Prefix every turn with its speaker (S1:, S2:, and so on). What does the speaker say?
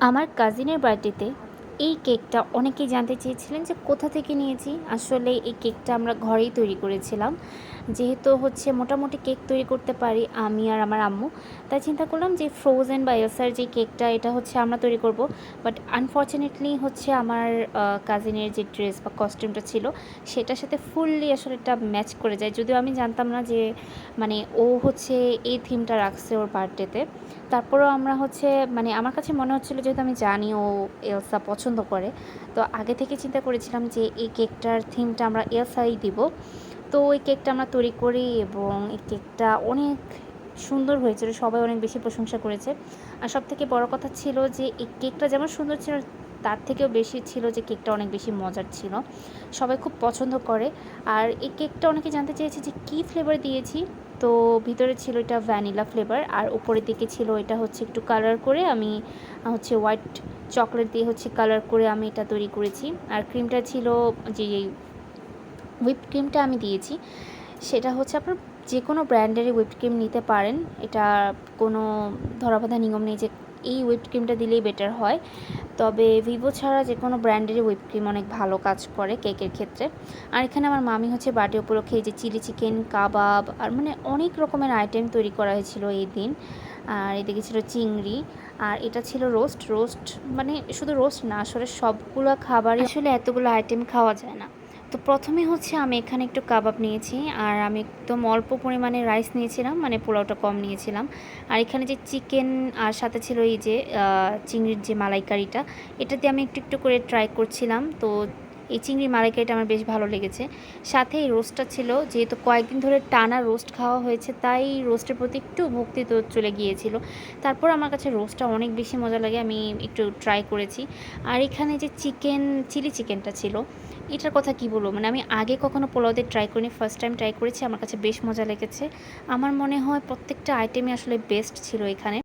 S1: আমার কাজিনের বার্থডেতে এই কেকটা অনেকেই জানতে চেয়েছিলেন যে কোথা থেকে নিয়েছি। আসলে এই কেকটা আমরা ঘরেই তৈরি করেছিলাম। যেহেতু হচ্ছে মোটামুটি কেক তৈরি করতে পারি আমি আর আমার আম্মু, তাই চিন্তা করলাম যে ফ্রোজেন বা এলসার যে কেকটা এটা হচ্ছে আমরা তৈরি করব। বাট আনফর্চুনেটলি হচ্ছে আমার কাজিনের যে ড্রেস বা কস্টিউমটা ছিল সেটার সাথে ফুললি আসলে এটা ম্যাচ করে যায়। যদিও আমি জানতাম না যে মানে ও হচ্ছে এই থিমটা রাখছে ওর বার্থডেতে। তারপরেও আমরা হচ্ছে মানে আমার কাছে মনে হচ্ছিলো, যেহেতু আমি জানি ও এলসা পছন্দ করে, তো আগে থেকে চিন্তা করেছিলাম যে এই কেকটার থিমটা আমরা এলসাই দিব। তো ওই কেকটা আমরা তৈরি করি এবং এই কেকটা অনেক সুন্দর হয়েছিল, সবাই অনেক বেশি প্রশংসা করেছে। আর সবথেকে বড় কথা ছিল যে এই কেকটা যেমন সুন্দর ছিল, তার থেকেও বেশি ছিল যে কেকটা অনেক বেশি মজার ছিল, সবাই খুব পছন্দ করে। আর এই কেকটা অনেকে জানতে চেয়েছে যে কী ফ্লেভার দিয়েছি। তো ভিতরে ছিল এটা ভ্যানিলা ফ্লেভার, আর উপরের দিকে ছিল এটা হচ্ছে একটু কালার করে আমি হচ্ছে হোয়াইট চকলেট দিয়ে হচ্ছে কালার করে আমি এটা তৈরি করেছি। আর ক্রিমটা ছিল যে হুইপ ক্রিমটা আমি দিয়েছি সেটা হচ্ছে আপনার যে কোনো ব্র্যান্ডেরই হুইপ ক্রিম নিতে পারেন। এটা কোনো ধরাবাঁধা নিয়ম নেই যে এই হুইপ ক্রিমটা দিলেই বেটার হয়। তবে ভিভো ছাড়া যে কোনো ব্র্যান্ডেরই হুইপ ক্রিম অনেক ভালো কাজ করে কেকের ক্ষেত্রে। আর এখানে আমার মামি হচ্ছে বার্থডে উপলক্ষে এই যে চিলি চিকেন, কাবাব আর মানে অনেক রকমের আইটেম তৈরি করা হয়েছিল এই দিন। আর এদিকে ছিল চিংড়ি, আর এটা ছিল রোস্ট। রোস্ট মানে শুধু রোস্ট না, আসলে সবগুলো খাবারই আসলে এতগুলো আইটেম খাওয়া যায় না। তো প্রথমে হচ্ছে আমি এখানে একটু কাবাব নিয়েছি, আর আমি একদম অল্প পরিমাণে রাইস নিয়েছিলাম, মানে পোলাওটা কম নিয়েছিলাম। আর এখানে যে চিকেন আর সাথে ছিল এই যে চিংড়ির যে মালাইকারিটা, এটা দিয়ে আমি একটু একটু করে ট্রাই করছিলাম। তো এই চিংড়ি মালাইকারিটা আমার বেশ ভালো লেগেছে। সাথে এই রোস্টটা ছিল, যেহেতু কয়েকদিন ধরে টানা রোস্ট খাওয়া হয়েছে তাই রোস্টের প্রতি একটু ভক্তি তো চলে গিয়েছিল। তারপর আমার কাছে রোস্টটা অনেক বেশি মজা লাগে, আমি একটু ট্রাই করেছি। আর এখানে যে চিলি চিকেনটা ছিল, এটার কথা কি বলবো, মানে আমি আগে কখনো পোলাওতে ট্রাই করিনি, ফার্স্ট টাইম ট্রাই করেছি, আমার কাছে বেশ মজা লেগেছে। আমার মনে হয় প্রত্যেকটা আইটেমই আসলে বেস্ট ছিল এখানে।